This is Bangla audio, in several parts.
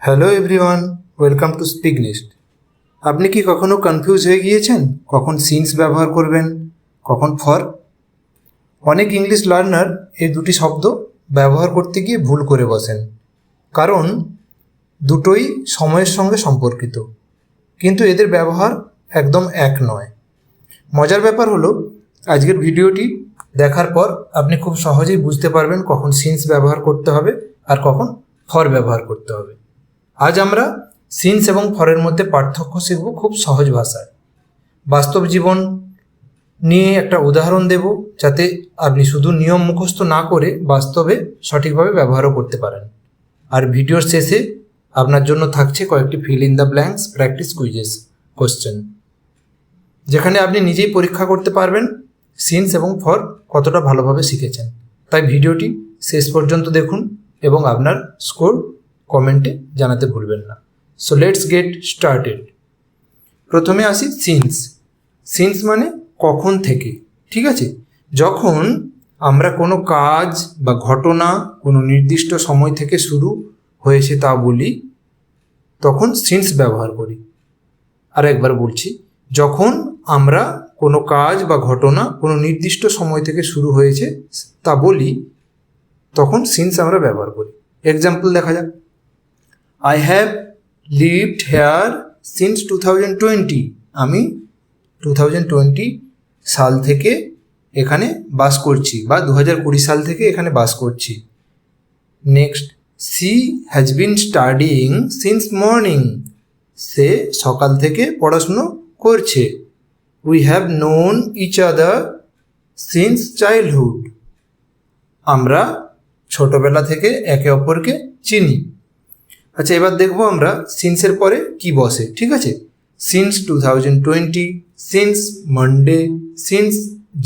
Hello everyone, welcome to speak list. আপনি কি কখনো কনফিউজ হয়ে গিয়েছেন কখন সিন্স ব্যবহার করবেন, কখন ফর? অনেক ইংলিশ লার্নার এই দুটি শব্দ ব্যবহার করতে গিয়ে ভুল করে বসেন, কারণ দুটোই সময়ের সঙ্গে সম্পর্কিত, কিন্তু এদের ব্যবহার একদম এক নয়। মজার ব্যাপার হলো, আজকের ভিডিওটি দেখার পর আপনি খুব সহজেই বুঝতে পারবেন কখন সিন্স ব্যবহার করতে হবে আর কখন ফর ব্যবহার করতে হবে। আজ আমরা সিন্স এবং ফরের মধ্যে পার্থক্য শিখব খুব সহজ ভাষায়। বাস্তব জীবন নিয়ে একটা উদাহরণ দেব, যাতে আপনি শুধু নিয়ম মুখস্থ না করে বাস্তবে সঠিকভাবে ব্যবহারও করতে পারেন। আর ভিডিওর শেষে আপনার জন্য থাকছে কয়েকটি fill in the blanks practice quizzes question, যেখানে আপনি নিজেই পরীক্ষা করতে পারবেন সিন্স এবং ফর কতটা ভালোভাবে শিখেছেন। তাই ভিডিওটি শেষ পর্যন্ত দেখুন এবং আপনার স্কোর কমেন্টে জানাতে ভুলবেন না। So let's get started. প্রথমে আসি সিন্স। সিন্স মানে কখন থেকে, ঠিক আছে? যখন আমরা কোনো কাজ বা ঘটনা কোনো নির্দিষ্ট সময় থেকে শুরু হয়েছে তা বলি, তখন সিন্স ব্যবহার করি। আর একবার বলছি, যখন আমরা কোনো কাজ বা ঘটনা কোনো নির্দিষ্ট সময় থেকে শুরু হয়েছে তা বলি, তখন সিন্স আমরা ব্যবহার করি। এক্সাম্পল দেখা যাক। I have lived here since 2020. আমি 2020 সাল থেকে এখানে বাস করছি, বা 2020 সাল থেকে এখানে বাস করছি। Next, she has been studying since morning. সে সকাল থেকে পড়াশুনো করছে। We have known each other since childhood. আমরা ছোটবেলা থেকে একে অপরকে চিনি। আচ্ছা, এবার দেখবো আমরা সিন্সের পরে কি বসে, ঠিক আছে? সিন্স 2020, সিন্স মানডে, সিন্স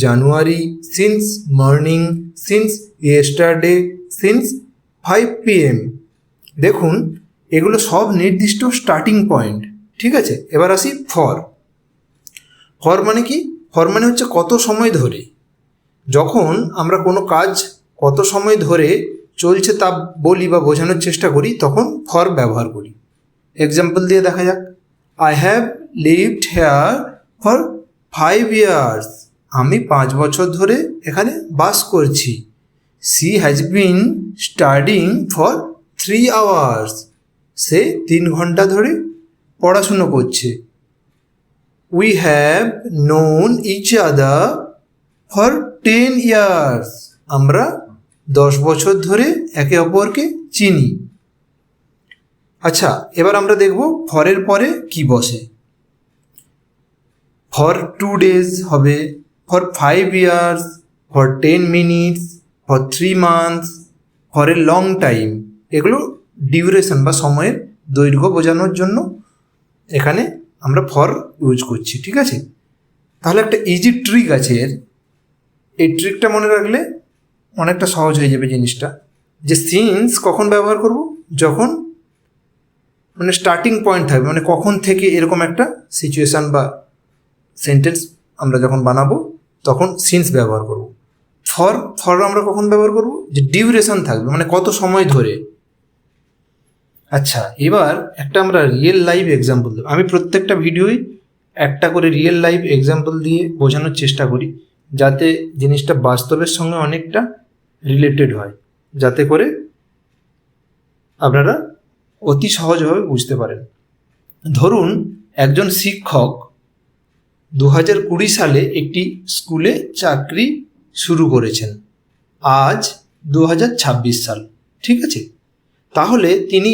জানুয়ারি, since morning, since yesterday, since 5 PM। দেখুন, এগুলো সব নির্দিষ্ট স্টার্টিং পয়েন্ট, ঠিক আছে? এবার আসি ফর। ফর মানে কি? ফর মানে হচ্ছে কত সময় ধরে। যখন আমরা কোনো কাজ কত সময় ধরে চলছে তা বলি বা বোঝানোর চেষ্টা করি, তখন ফর ব্যবহার করি। এক্সাম্পল দিয়ে দেখা যাক। I have lived here for 5 years. আমি 5 বছর ধরে এখানে বাস করছি। She has been studying for 3 hours. সে 3 ঘন্টা ধরে পড়াশুনো করছে। We have known each other for 10 years. আমরা 10 বছর ধরে একে অপরকে চিনি। আচ্ছা, এবার আমরা দেখব ফরের পরে কি বসে। ফর 2 days হবে, for 5 years, for 10 minutes, for 3 months, for a long time. এগুলো ডিউরেশন বা সময়ের দৈর্ঘ্য বোঝানোর জন্য এখানে আমরা ফর ইউজ করছি, ঠিক আছে? তাহলে একটা ইজি ট্রিক আছে এর। এই ট্রিকটা মনে রাখলে অনেকটা সহজ হয়ে যাবে জিনিসটা, যে সিন্স কখন ব্যবহার করব, যখন মানে স্টার্টিং পয়েন্ট থাকবে, মানে কখন থেকে এরকম একটা সিচুয়েশান বা সেন্টেন্স আমরা যখন বানাবো তখন সিন্স ব্যবহার করব। ফর আমরা কখন ব্যবহার করব, যে ডিউরেশন থাকবে, মানে কত সময় ধরে। আচ্ছা, এবার একটা আমরা রিয়েল লাইভ এক্সাম্পল দেবো। আমি প্রত্যেকটা ভিডিওই একটা করে রিয়েল লাইভ এক্সাম্পল দিয়ে বোঝানোর চেষ্টা করি, যাতে জিনিসটা বাস্তবের সঙ্গে অনেকটা রিলেটেড হয়, যাতে করে আপনারা অতি সহজভাবে বুঝতে পারেন। ধরুন, একজন শিক্ষক 2020 সালে একটি স্কুলে চাকরি শুরু করেছেন। আজ 2026 সাল, ঠিক আছে? তাহলে তিনি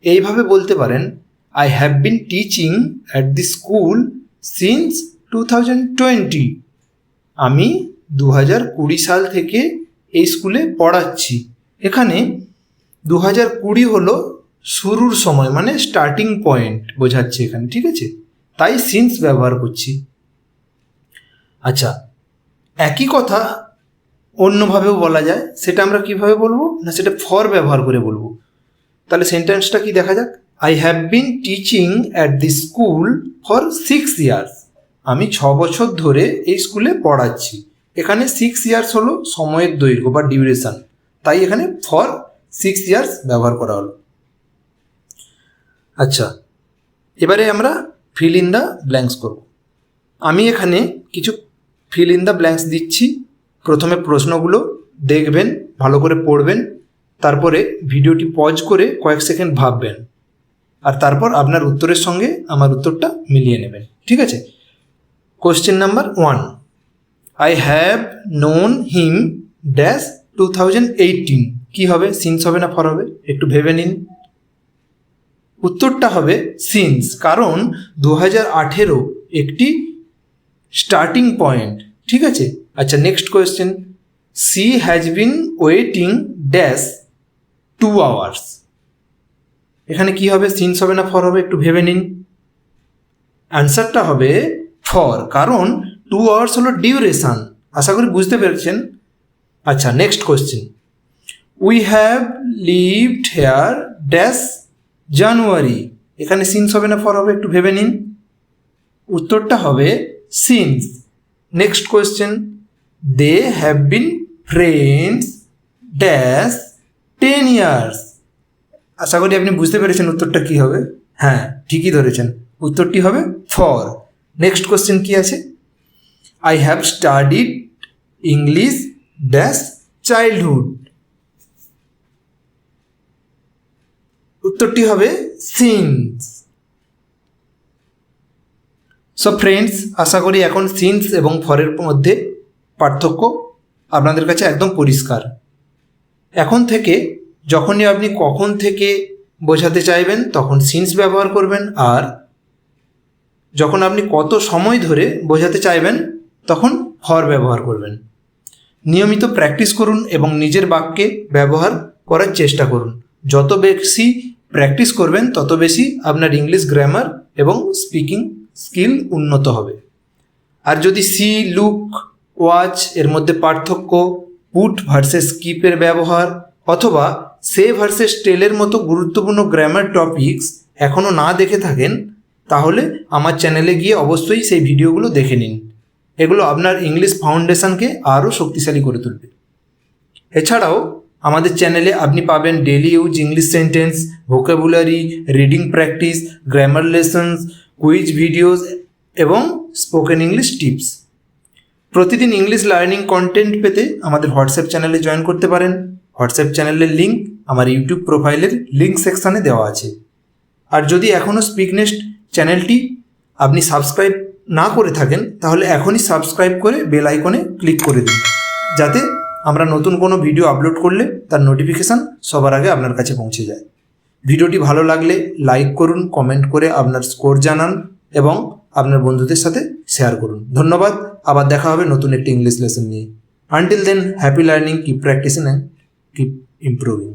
এইভাবে বলতে পারেন, I have been teaching at the school since 2020. আমি 2020 সাল থেকে এই স্কুলে পড়াচ্ছি। এখানে 2020 হলো শুরুর সময়, মানে স্টার্টিং পয়েন্ট বোঝাচ্ছে এখানে, ঠিক আছে? তাই সিন্স ব্যবহার করছি। আচ্ছা, একই কথা অন্যভাবেও বলা যায়। সেটা আমরা কিভাবে বলবো না, সেটা ফর ব্যবহার করে বলবো। তাহলে সেন্টেন্সটা কি দেখা যাক। I have been teaching at the school for 6 years. আমি 6 বছর ধরে এই স্কুলে পড়াচ্ছি। এখানে 6 years হলো সময়ের দৈর্ঘ্য বা ডিউরেশন, তাই এখানে ফর 6 years ব্যবহার করা হলো। আচ্ছা, এবারে আমরা ফিল ইন দ্য ব্ল্যাঙ্কস করব। আমি এখানে কিছু ফিল ইন দ্য ব্ল্যাঙ্কস দিচ্ছি। প্রথমে প্রশ্নগুলো দেখবেন, ভালো করে পড়বেন, তারপরে ভিডিওটি পজ করে কয়েক সেকেন্ড ভাববেন, আর তারপর আপনার উত্তরের সঙ্গে আমার উত্তরটা মিলিয়ে নেবেন। ঠিক আছে? Question number 1, I have known him dash 2018। কি হবে? সিন্স হবে না ফর হবে? একটু ভেবে নিন। উত্তরটা হবে সিন্স, কারণ 2018 একটি স্টার্টিং পয়েন্ট। ঠিক আছে? আচ্ছা, next question, C has been waiting dash 2 hours। এখানে কি হবে? সিন্স হবে না ফর হবে? একটু ভেবে নিন। অ্যান্সারটা হবে ফর, কারণ 2 hours হলো ডিউরেশন। আশা করি বুঝতে পেরেছেন। আচ্ছা, next question, we have lived here dash January. এখানে সিন্স হবে না ফর হবে? একটু ভেবে নিন। উত্তরটা হবে since. Next question, they have been friends dash 10 years। আশা করি আপনি বুঝতে পেরেছেন উত্তরটা কি হবে। হ্যাঁ, ঠিকই ধরেছেন, উত্তরটি হবে ফর। নেক্সট কোয়েশ্চেন কি আছে? I have studied English dash childhood. উত্তরটি হবে সিন্স। সো ফ্রেন্ডস, আশা করি এখন সিন্স এবং ফরের মধ্যে পার্থক্য আপনাদের কাছে একদম পরিষ্কার। এখন থেকে যখনই আপনি কখন থেকে বোঝাতে চাইবেন তখন সিন্স ব্যবহার করবেন, আর যখন আপনি কত সময় ধরে বোঝাতে চাইবেন তখন ফর ব্যবহার করবেন। নিয়মিত প্র্যাকটিস করুন এবং নিজের বাক্যে ব্যবহার করার চেষ্টা করুন। যত বেশি প্র্যাকটিস করবেন তত বেশি আপনার ইংলিশ গ্রামার এবং স্পিকিং স্কিল উন্নত হবে। আর যদি সি, লুক, ওয়াচ এর মধ্যে পার্থক্য, পুট ভার্সেস স্কিপের ব্যবহার অথবা সে ভার্সেস টেলের মতো গুরুত্বপূর্ণ গ্রামার টপিকস এখনও না দেখে থাকেন, তাহলে আমার চ্যানেলে গিয়ে অবশ্যই সেই ভিডিওগুলো দেখে নিন। এগুলো আপনার ইংলিশ ফাউন্ডেশনকে আরও শক্তিশালী করে তুলবে। এছাড়াও আমাদের চ্যানেলে আপনি পাবেন daily use English sentence, vocabulary, reading practice, grammar lessons, quiz videos এবং স্পোকেন ইংলিশ টিপস। প্রতিদিন ইংলিশ লার্নিং কন্টেন্ট পেতে আমাদের হোয়াটসঅ্যাপ চ্যানেলে জয়েন করতে পারেন। হোয়াটসঅ্যাপ চ্যানেলের লিঙ্ক আমার ইউটিউব প্রোফাইলের লিঙ্ক সেকশানে দেওয়া আছে। আর যদি এখনও স্পিকনেস্ট চ্যানেলটি আপনি সাবস্ক্রাইব না করে থাকেন তাহলে এখনই সাবস্ক্রাইব করে বেল আইকনে ক্লিক করে দিন, যাতে আমরা নতুন কোনো ভিডিও আপলোড করলে তার নোটিফিকেশান সবার আগে আপনার কাছে পৌঁছে যায়। ভিডিওটি ভালো লাগলে লাইক করুন, কমেন্ট করে আপনার স্কোর জানান এবং আপনার বন্ধুদের সাথে শেয়ার করুন। ধন্যবাদ। আবার দেখা হবে নতুন একটি ইংলিশ লেসন নিয়ে। Until then, happy learning, keep practicing and keep improving.